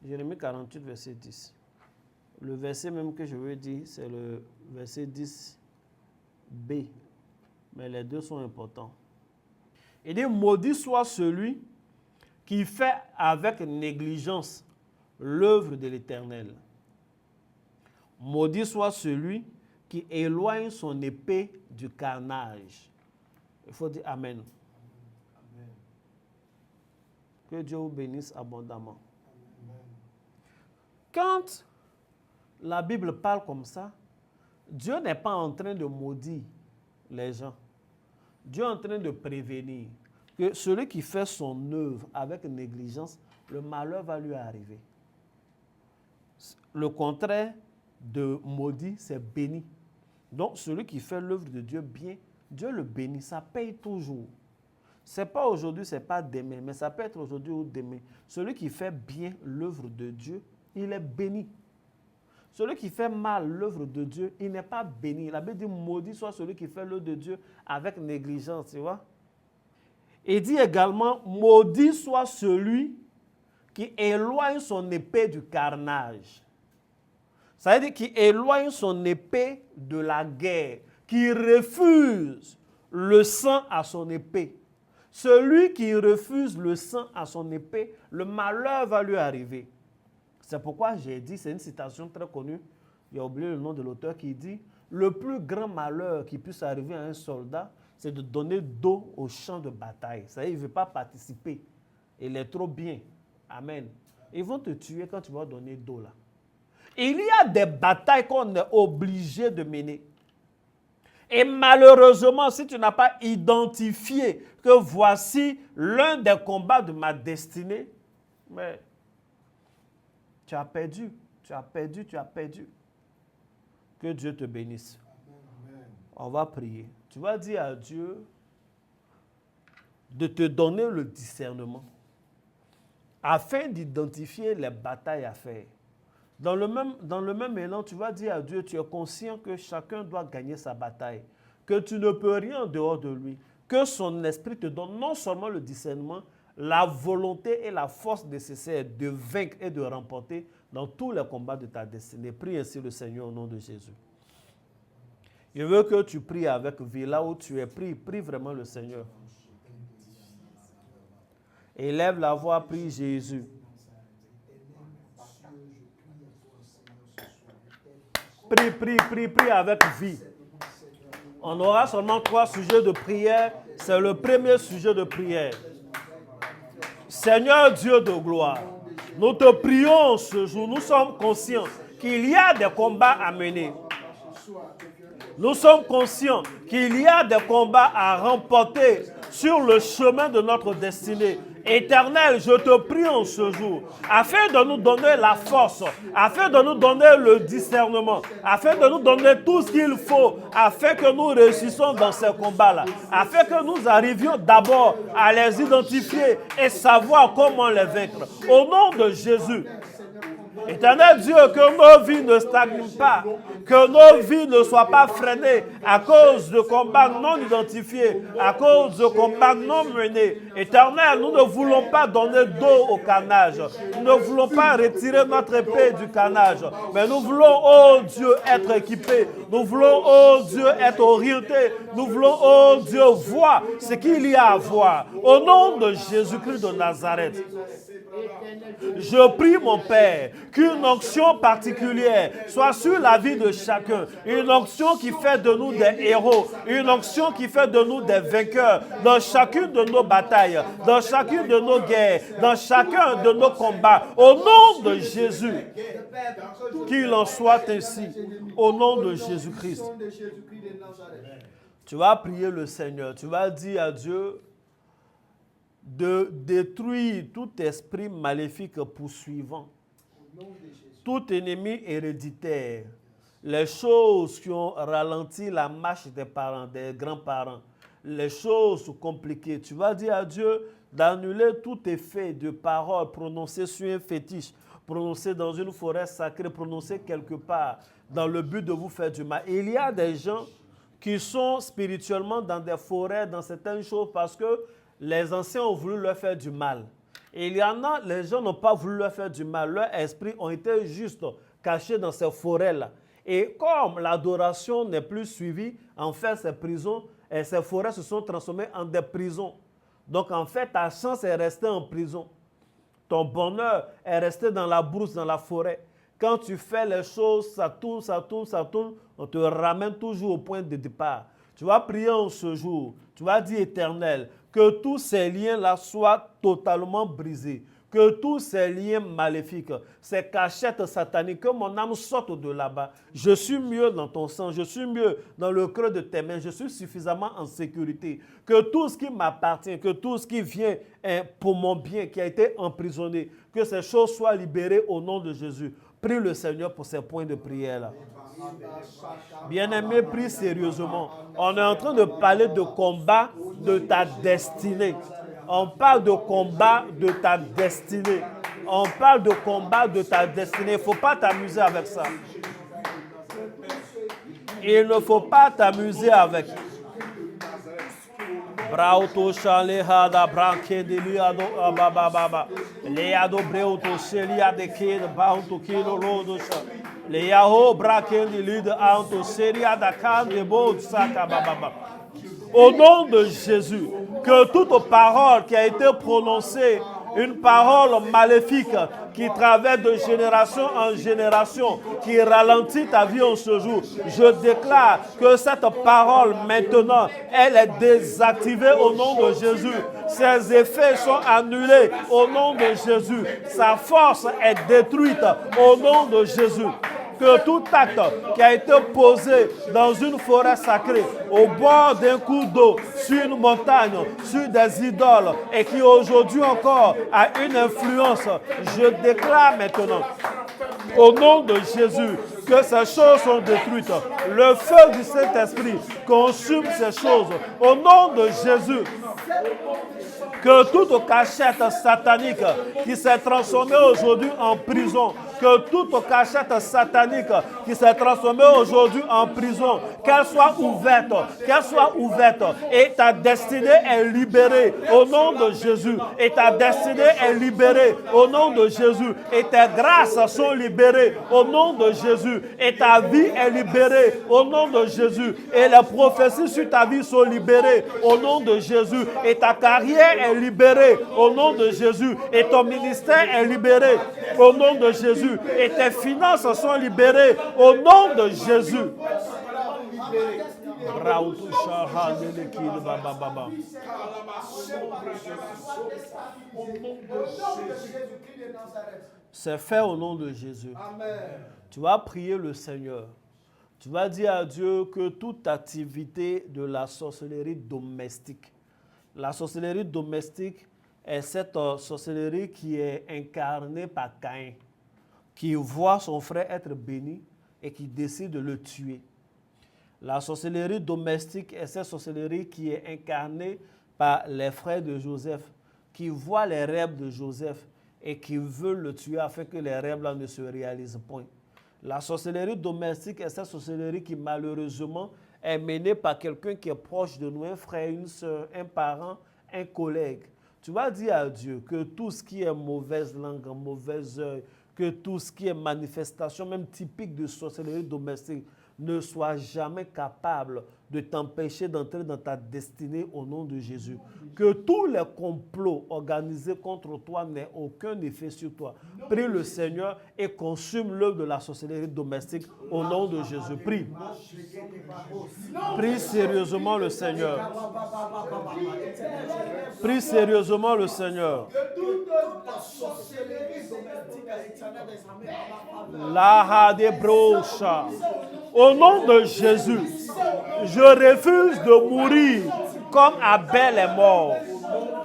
Jérémie 48, verset 10. Le verset même que je veux dire, c'est le verset 10b. Mais les deux sont importants. Il dit maudit soit celui qui fait avec négligence l'œuvre de l'Éternel. Maudit soit celui qui éloigne son épée du carnage. Il faut dire Amen. Amen. Que Dieu vous bénisse abondamment. Amen. Quand la Bible parle comme ça, Dieu n'est pas en train de maudire les gens. Dieu est en train de prévenir que celui qui fait son œuvre avec négligence, le malheur va lui arriver. Le contraire de maudit, c'est béni. Donc, celui qui fait l'œuvre de Dieu bien, Dieu le bénit, ça paye toujours. Ce n'est pas aujourd'hui, ce n'est pas demain, mais ça peut être aujourd'hui ou demain. Celui qui fait bien l'œuvre de Dieu, il est béni. Celui qui fait mal l'œuvre de Dieu, il n'est pas béni. La Bible dit maudit soit celui qui fait l'œuvre de Dieu avec négligence, tu vois. Il dit également maudit soit celui qui éloigne son épée du carnage. Ça veut dire qu'il éloigne son épée de la guerre, qui refuse le sang à son épée. Celui qui refuse le sang à son épée, le malheur va lui arriver. C'est pourquoi j'ai dit, c'est une citation très connue, j'ai oublié le nom de l'auteur qui dit « Le plus grand malheur qui puisse arriver à un soldat, c'est de donner dos au champ de bataille. » Ça veut dire qu'il ne veut pas participer. Il est trop bien. Amen. Ils vont te tuer quand tu vas donner dos là. Il y a des batailles qu'on est obligé de mener. Et malheureusement, si tu n'as pas identifié que voici l'un des combats de ma destinée, mais tu as perdu, tu as perdu, tu as perdu. Que Dieu te bénisse. Amen. On va prier. Tu vas dire à Dieu de te donner le discernement afin d'identifier les batailles à faire. Dans le même élan, tu vas dire à Dieu, tu es conscient que chacun doit gagner sa bataille, que tu ne peux rien en dehors de lui, que son esprit te donne non seulement le discernement, la volonté et la force nécessaires de vaincre et de remporter dans tous les combats de ta destinée. Prie ainsi le Seigneur au nom de Jésus. Je veux que tu pries avec vie, là où tu es, prie vraiment le Seigneur. Élève la voix, prie Jésus. Prie avec vie. On aura seulement 3 sujets de prière. C'est le premier sujet de prière. Seigneur Dieu de gloire, nous te prions ce jour. Nous sommes conscients qu'il y a des combats à mener. Nous sommes conscients qu'il y a des combats à remporter sur le chemin de notre destinée. Éternel, je te prie en ce jour, afin de nous donner la force, afin de nous donner le discernement, afin de nous donner tout ce qu'il faut, afin que nous réussissions dans ces combats-là, afin que nous arrivions d'abord à les identifier et savoir comment les vaincre. Au nom de Jésus. Éternel Dieu, que nos vies ne stagnent pas, que nos vies ne soient pas freinées à cause de combats non identifiés, à cause de combats non menés. Éternel, nous ne voulons pas donner dos au carnage. Nous ne voulons pas retirer notre épée du carnage. Mais nous voulons, oh Dieu, être équipés. Nous voulons, oh Dieu, être orientés. Nous voulons, oh Dieu, voir ce qu'il y a à voir. Au nom de Jésus-Christ de Nazareth. Je prie, mon Père, qu'une onction particulière soit sur la vie de chacun. Une onction qui fait de nous des héros. Une onction qui fait de nous des vainqueurs dans chacune de nos batailles, dans chacune de nos guerres, dans chacun de nos combats. Au nom de Jésus, qu'il en soit ainsi. Au nom de Jésus-Christ. Tu vas prier le Seigneur. Tu vas dire à Dieu de détruire tout esprit maléfique poursuivant, tout ennemi héréditaire, les choses qui ont ralenti la marche des parents, des grands-parents, les choses compliquées. Tu vas dire à Dieu d'annuler tout effet de parole prononcée sur un fétiche, prononcée dans une forêt sacrée, prononcée quelque part, dans le but de vous faire du mal. Et il y a des gens qui sont spirituellement dans des forêts, dans certaines choses, parce que les anciens ont voulu leur faire du mal. Et il y en a, les gens n'ont pas voulu leur faire du mal. Leurs esprits ont été juste cachés dans ces forêts-là. Et comme l'adoration n'est plus suivie, en fait, ces prisons et ces forêts se sont transformées en des prisons. Donc, en fait, ta chance est restée en prison. Ton bonheur est resté dans la brousse, dans la forêt. Quand tu fais les choses, ça tourne, ça tourne, ça tourne, on te ramène toujours au point de départ. Tu vas prier en ce jour. Tu vas dire, Éternel, que tous ces liens-là soient totalement brisés. Que tous ces liens maléfiques, ces cachettes sataniques, que mon âme sorte de là-bas. Je suis mieux dans ton sang, je suis mieux dans le creux de tes mains, je suis suffisamment en sécurité. Que tout ce qui m'appartient, que tout ce qui vient pour mon bien, qui a été emprisonné, que ces choses soient libérées au nom de Jésus. Prie le Seigneur pour ces points de prière-là. Bien-aimé, prie sérieusement. On est en train de parler de combat de ta destinée. On parle de combat de ta destinée. On parle de combat de ta destinée. Il ne faut pas t'amuser avec ça. Il ne faut pas t'amuser avec. Brauto Shalehada Branke de Liado Ababa. Leado Breuto Shelia de Kid Bauto Kilo Lodosha. Leaho Braken de Lide Anto Seria da Kan de Bod Saka Baba. Au nom de Jésus, que toute parole qui a été prononcée, une parole maléfique qui traverse de génération en génération, qui ralentit ta vie en ce jour, je déclare que cette parole maintenant, elle est désactivée au nom de Jésus. Ses effets sont annulés au nom de Jésus. Sa force est détruite au nom de Jésus. Que tout acte qui a été posé dans une forêt sacrée, au bord d'un cours d'eau, sur une montagne, sur des idoles, et qui aujourd'hui encore a une influence, je déclare maintenant, au nom de Jésus, que ces choses sont détruites. Le feu du Saint-Esprit consume ces choses. Au nom de Jésus, que toute cachette satanique qui s'est transformée aujourd'hui en prison, que toute cachette satanique qui s'est transformée aujourd'hui en prison, qu'elle soit ouverte, et ta destinée est libérée au nom de Jésus, et ta destinée est libérée au nom de Jésus, et tes grâces sont libérées au nom de Jésus, et ta vie est libérée au nom de Jésus, et les prophéties sur ta vie sont libérées au nom de Jésus, et ta carrière est libérée au nom de Jésus, et ton ministère est libéré au nom de Jésus, et tes finances sont libérées au nom de Jésus. C'est fait au nom de Jésus. Tu vas prier le Seigneur. Tu vas dire à Dieu que toute activité de la sorcellerie domestique, la sorcellerie domestique est cette sorcellerie qui est incarnée par Caïn, qui voit son frère être béni et qui décide de le tuer. La sorcellerie domestique est cette sorcellerie qui est incarnée par les frères de Joseph, qui voient les rêves de Joseph et qui veulent le tuer afin que les rêves-là ne se réalisent point. La sorcellerie domestique est cette sorcellerie qui malheureusement est menée par quelqu'un qui est proche de nous, un frère, une soeur, un parent, un collègue. Tu vas dire à Dieu que tout ce qui est mauvaise langue, mauvaise œil, que tout ce qui est manifestation même typique de sorcellerie domestique ne soit jamais capable de t'empêcher d'entrer dans ta destinée au nom de Jésus. Que tous les complots organisés contre toi n'aient aucun effet sur toi. Prie le Seigneur et consume l'œuvre de la sorcellerie domestique au nom de Jésus. Prie. Prie sérieusement le Seigneur. Prie sérieusement le Seigneur. La de brocha. Au nom de Jésus. Je refuse de mourir comme Abel est mort.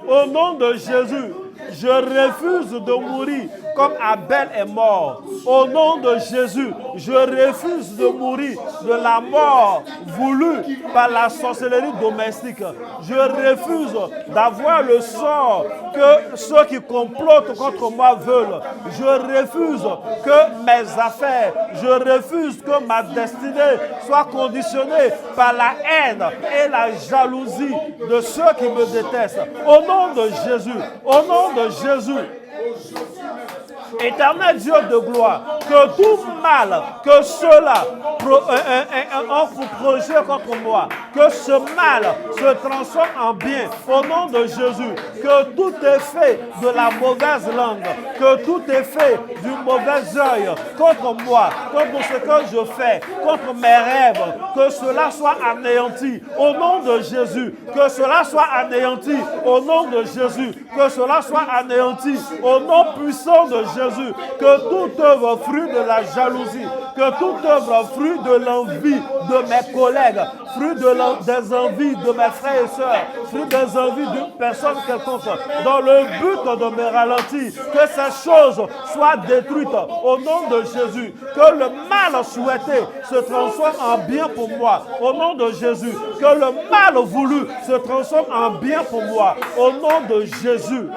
Au nom de Jésus, je refuse de mourir comme Abel est mort. Au nom de Jésus, je refuse de mourir de la mort voulue par la sorcellerie domestique. Je refuse d'avoir le sort que ceux qui complotent contre moi veulent. Je refuse que mes affaires, je refuse que ma destinée soit conditionnée par la haine et la jalousie de ceux qui me détestent. Au nom de Jésus, au nom de Jésus. Éternel Dieu de gloire, que tout mal que ceux-là ont pour projet contre moi, que ce mal se transforme en bien au nom de Jésus, que tout est fait de la mauvaise langue, que tout est fait du mauvais œil contre moi, contre ce que je fais, contre mes rêves, que cela soit anéanti au nom de Jésus, que cela soit anéanti au nom de Jésus, que cela soit anéanti au nom puissant de Jésus, que toute œuvre fruit de la jalousie, que toute œuvre fruit de l'envie de mes collègues, fruit des envies de mes frères et sœurs, fruit des envies d'une personne quelconque, dans le but de me ralentir, que ces choses soient détruites au nom de Jésus, que le mal souhaité se transforme en bien pour moi, au nom de Jésus, que le mal voulu se transforme en bien pour moi, au nom de Jésus.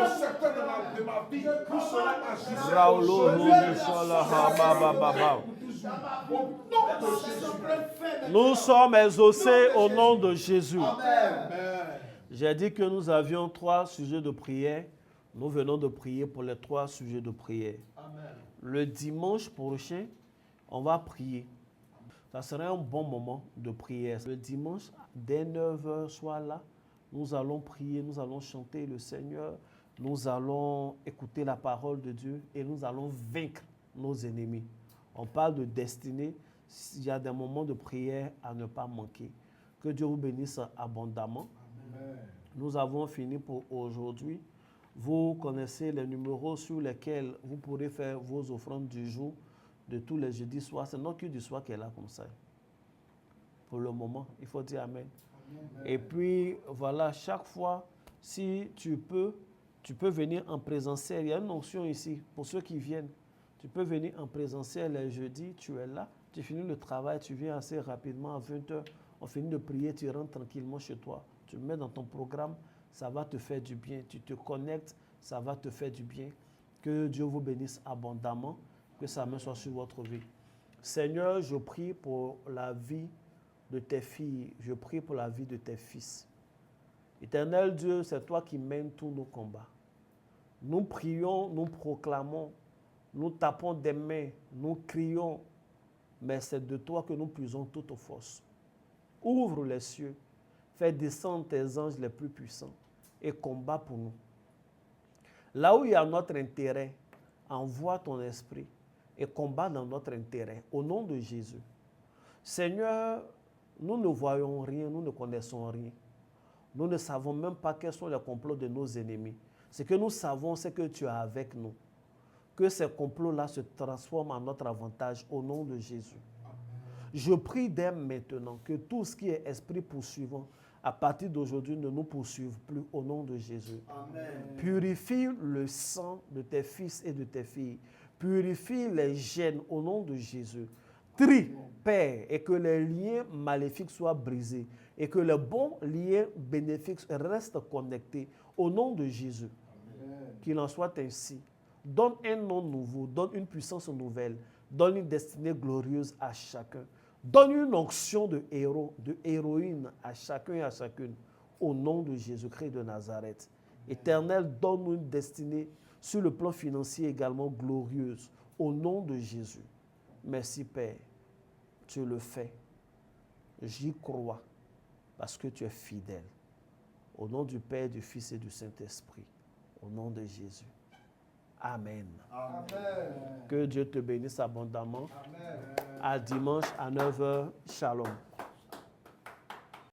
Nous sommes exaucés au nom de Jésus. J'ai dit que nous avions 3 sujets de prière. Nous venons de prier pour les 3 sujets de prière. Le dimanche prochain, on va prier. Ça serait un bon moment de prière. Le dimanche, dès 9h, sois là. Nous allons prier, nous allons chanter le Seigneur. Nous allons écouter la parole de Dieu et nous allons vaincre nos ennemis. On parle de destinée. Il y a des moments de prière à ne pas manquer. Que Dieu vous bénisse abondamment. Amen. Nous avons fini pour aujourd'hui. Vous connaissez les numéros sur lesquels vous pourrez faire vos offrandes du jour de tous les jeudis soirs. C'est notre culte du soir qui est là comme ça. Pour le moment, il faut dire Amen. Amen. Et puis, voilà, chaque fois, si tu peux venir en présentiel. Il y a une notion ici pour ceux qui viennent. Tu peux venir en présentiel les jeudis, tu es là, tu finis le travail, tu viens assez rapidement à 20h, on finit de prier, tu rentres tranquillement chez toi. Tu le mets dans ton programme, ça va te faire du bien. Tu te connectes, ça va te faire du bien. Que Dieu vous bénisse abondamment, que sa main soit sur votre vie. Seigneur, je prie pour la vie de tes filles, je prie pour la vie de tes fils. Éternel Dieu, c'est toi qui mènes tous nos combats. Nous prions, nous proclamons, nous tapons des mains, nous crions, mais c'est de toi que nous puisons toute force. Ouvre les cieux, fais descendre tes anges les plus puissants et combat pour nous. Là où il y a notre intérêt, envoie ton esprit et combat dans notre intérêt, au nom de Jésus. Seigneur, nous ne voyons rien, nous ne connaissons rien. Nous ne savons même pas quels sont les complots de nos ennemis. Ce que nous savons, c'est que tu es avec nous. Que ces complots-là se transforment en notre avantage au nom de Jésus. Amen. Je prie dès maintenant que tout ce qui est esprit poursuivant, à partir d'aujourd'hui, ne nous poursuive plus au nom de Jésus. Amen. Purifie le sang de tes fils et de tes filles. Purifie les gènes au nom de Jésus. Trie, Père, et que les liens maléfiques soient brisés et que les bons liens bénéfiques restent connectés au nom de Jésus. Qu'il en soit ainsi. Donne un nom nouveau, donne une puissance nouvelle, donne une destinée glorieuse à chacun. Donne une onction de héros, de héroïne à chacun et à chacune, au nom de Jésus-Christ de Nazareth. Éternel, donne-nous une destinée sur le plan financier également glorieuse, au nom de Jésus. Merci Père, tu le fais. J'y crois, parce que tu es fidèle. Au nom du Père, du Fils et du Saint-Esprit. Au nom de Jésus. Amen. Amen. Que Dieu te bénisse abondamment. Amen. À dimanche à 9h. Shalom.